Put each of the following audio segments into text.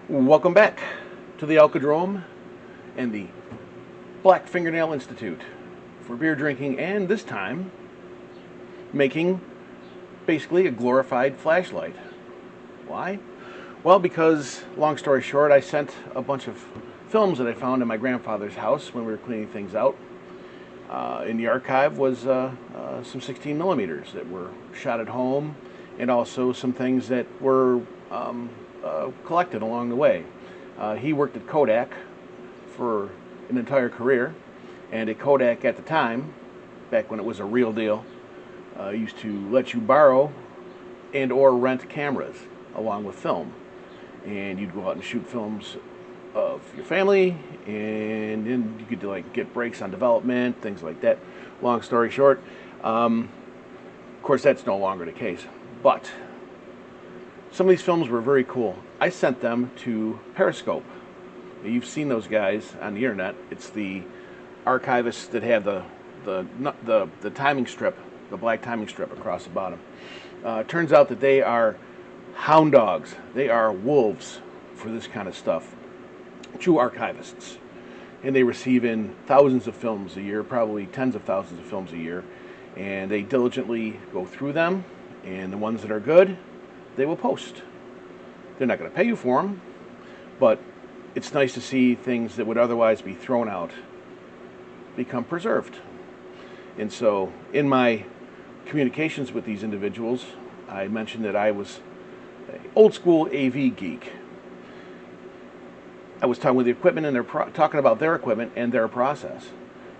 Welcome back to the Alcadrome and the Black Fingernail Institute for beer drinking, and this time making basically a glorified flashlight. Why? Well, because, long story short, I sent a bunch of films that I found in my grandfather's house when we were cleaning things out. In the archive was some 16 millimeters that were shot at home, and also some things that were collected along the way. He worked at Kodak for an entire career, and at Kodak at the time, back when it was a real deal, used to let you borrow and or rent cameras along with film, and you'd go out and shoot films of your family, and then you could like get breaks on development, things like that. Long story short, of course that's no longer the case, but some of these films were very cool. I sent them to Periscope. You've seen those guys on the internet. It's the archivists that have the timing strip, the black timing strip across the bottom. Turns out that they are hound dogs. They are wolves for this kind of stuff. True archivists. And they receive in thousands of films a year, probably tens of thousands of films a year. And they diligently go through them, and the ones that are good, they will post. They're not going to pay you for them, but it's nice to see things that would otherwise be thrown out become preserved. And so in my communications with these individuals, I mentioned that I was an old school AV geek. I was talking with the equipment, and they're talking about their equipment and their process.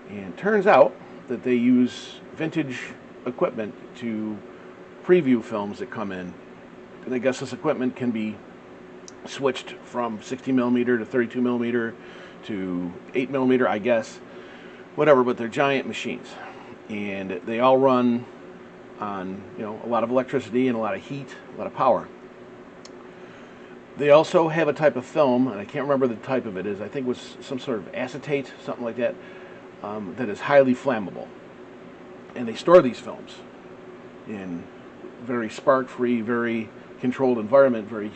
And it turns out that they use vintage equipment to preview films that come in. And I guess this equipment can be switched from 60 millimeter to 32 millimeter to 8 millimeter, I guess. Whatever, but they're giant machines. And they all run on, a lot of electricity and a lot of heat, a lot of power. They also have a type of film, and I can't remember the type of it is. I think it was some sort of acetate, something like that, that is highly flammable. And they store these films in very spark-free, very controlled environment, very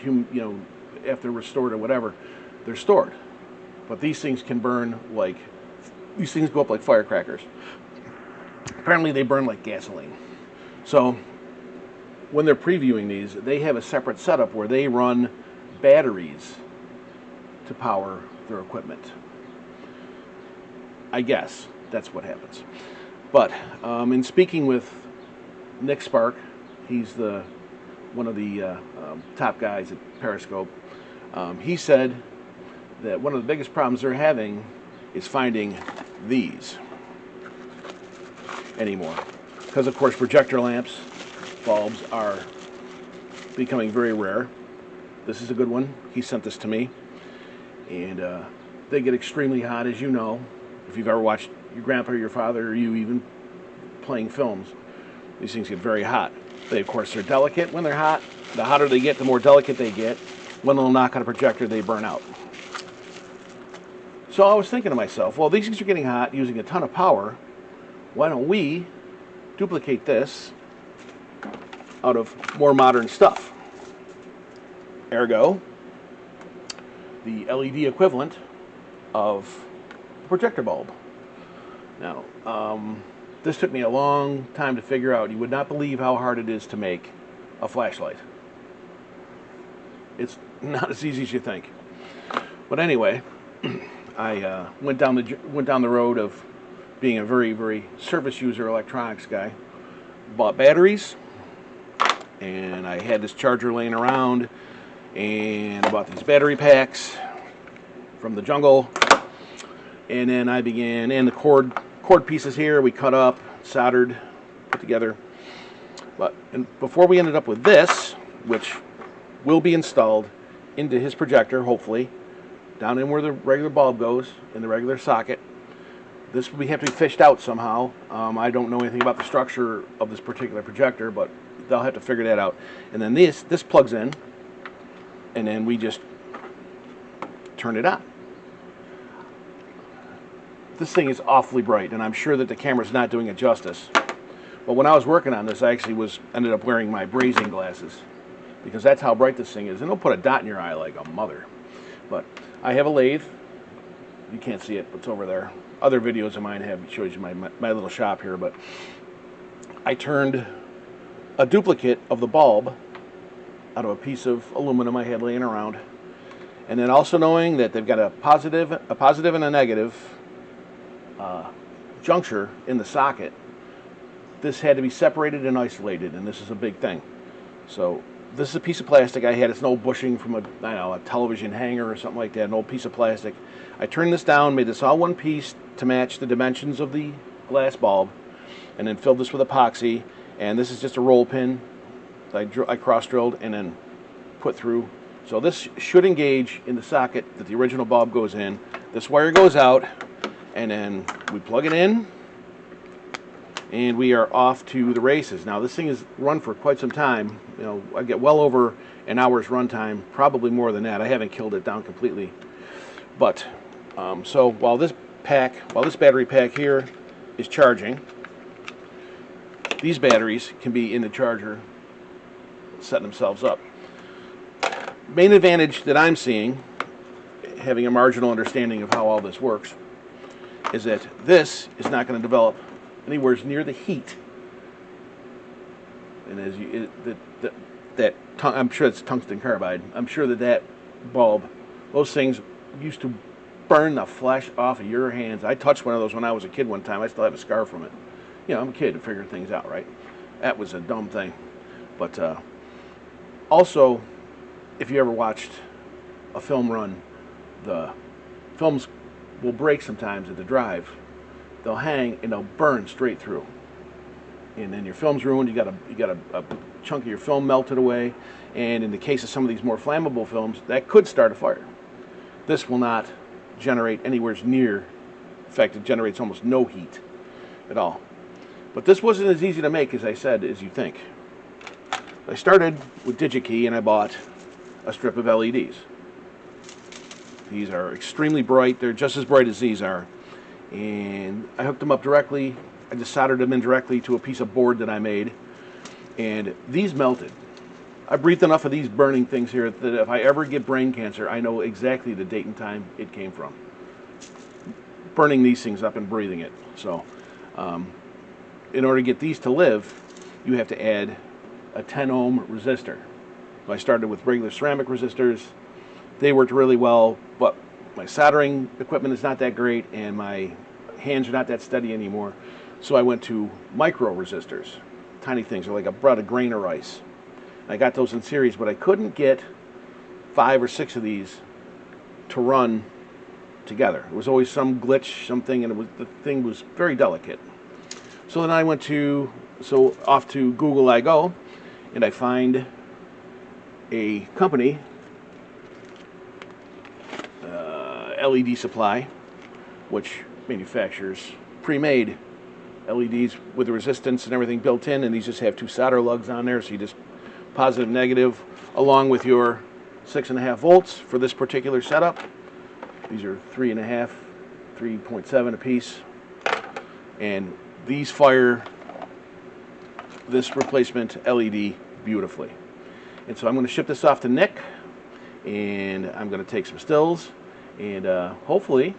after restored or whatever, they're stored. But these things can burn these things go up like firecrackers. Apparently they burn like gasoline. So when they're previewing these, they have a separate setup where they run batteries to power their equipment. I guess that's what happens. But in speaking with Nick Spark, he's one of the top guys at Periscope. He said that one of the biggest problems they're having is finding these anymore. Because, of course, projector lamps, bulbs are becoming very rare. This is a good one. He sent this to me. And they get extremely hot, as you know. If you've ever watched your grandpa or your father or you even playing films, these things get very hot. Of course, they're delicate when they're hot. The hotter they get, the more delicate they get. One little knock on a projector, they burn out. So I was thinking to myself, well, these things are getting hot, using a ton of power. Why don't we duplicate this out of more modern stuff? Ergo, the LED equivalent of a projector bulb. Now, this took me a long time to figure out. You would not believe how hard it is to make a flashlight. It's not as easy as you think. But anyway, I went down the road of being a very, very service user electronics guy. Bought batteries, and I had this charger laying around, and I bought these battery packs from the jungle, and then I began, and the cord pieces here we cut up, soldered, put together. And before we ended up with this, which will be installed into his projector, hopefully, down in where the regular bulb goes, in the regular socket. This will have to be fished out somehow. I don't know anything about the structure of this particular projector, but they'll have to figure that out. And then this plugs in, and then we just turn it on. This thing is awfully bright, and I'm sure that the camera's not doing it justice. But when I was working on this, I actually ended up wearing my brazing glasses, because that's how bright this thing is. And it'll put a dot in your eye like a mother. But I have a lathe. You can't see it, but it's over there. Other videos of mine shows you my little shop here, but I turned a duplicate of the bulb out of a piece of aluminum I had laying around, and then also knowing that they've got a positive and a negative juncture in the socket. This had to be separated and isolated, and this is a big thing. So this is a piece of plastic I had. It's an old bushing from a television hanger or something like that, an old piece of plastic. I turned this down, made this all one piece to match the dimensions of the glass bulb, and then filled this with epoxy. And this is just a roll pin I cross-drilled and then put through. So this should engage in the socket that the original bulb goes in. This wire goes out, and then we plug it in, and we are off to the races. Now this thing is run for quite some time. You know, I get well over an hour's run time, probably more than that. I haven't killed it down completely. But so while this battery pack here is charging, these batteries can be in the charger setting themselves up. Main advantage that I'm seeing, having a marginal understanding of how all this works, is that this is not going to develop anywhere near the heat. And as you, I'm sure it's tungsten carbide. I'm sure that bulb, those things used to burn the flesh off of your hands. I touched one of those when I was a kid one time. I still have a scar from it. You know, I'm a kid to figure things out, right? That was a dumb thing. But also, if you ever watched a film run, the films will break sometimes at the drive. They'll hang and they'll burn straight through, and then your film's ruined. You got a chunk of your film melted away, and in the case of some of these more flammable films, that could start a fire. This will not generate anywhere near. In fact, it generates almost no heat at all. But this wasn't as easy to make, as I said, as you think. I started with DigiKey, and I bought a strip of LEDs. These are extremely bright. They're just as bright as these are. And I hooked them up directly. I just soldered them in directly to a piece of board that I made. And these melted. I breathed enough of these burning things here that if I ever get brain cancer, I know exactly the date and time it came from. Burning these things up and breathing it. So, in order to get these to live, you have to add a 10 ohm resistor. So I started with regular ceramic resistors. They worked really well, but my soldering equipment is not that great and my hands are not that steady anymore. So I went to micro resistors. Tiny things, are like about a grain of rice. I got those in series, but I couldn't get 5 or 6 of these to run together. There was always some glitch, something, and the thing was very delicate. So then I went off to Google I go, and I find a company, LED Supply, which manufactures pre-made LEDs with the resistance and everything built in, and these just have 2 solder lugs on there, so you just positive, negative, along with your 6.5 volts for this particular setup. These are 3.5, 3.7 a piece, and these fire this replacement LED beautifully. And so I'm going to ship this off to Nick, and I'm going to take some stills, and hopefully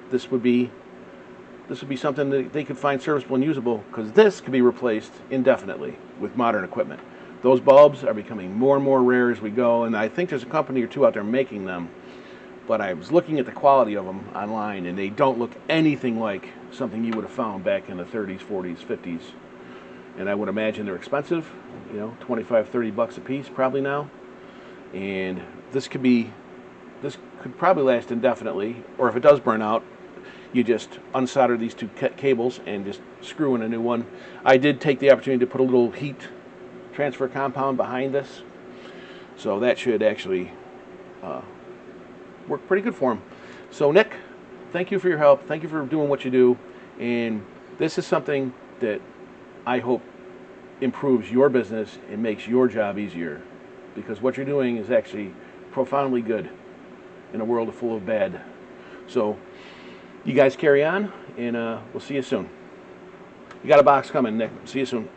this would be something that they could find serviceable and usable, because this could be replaced indefinitely with modern equipment. Those bulbs are becoming more and more rare as we go, and I think there's a company or two out there making them, but I was looking at the quality of them online, and they don't look anything like something you would have found back in the 30s, 40s, 50s. And I would imagine they're expensive, you know, 25, 30 bucks a piece probably now. And this could probably last indefinitely, or if it does burn out, you just unsolder these 2 cables and just screw in a new one. I did take the opportunity to put a little heat transfer compound behind this, so that should actually work pretty good for them. So Nick, thank you for your help. Thank you for doing what you do. And this is something that I hope improves your business and makes your job easier, because what you're doing is actually profoundly good in a world full of bad. So you guys carry on, and we'll see you soon. You got a box coming, Nick. See you soon.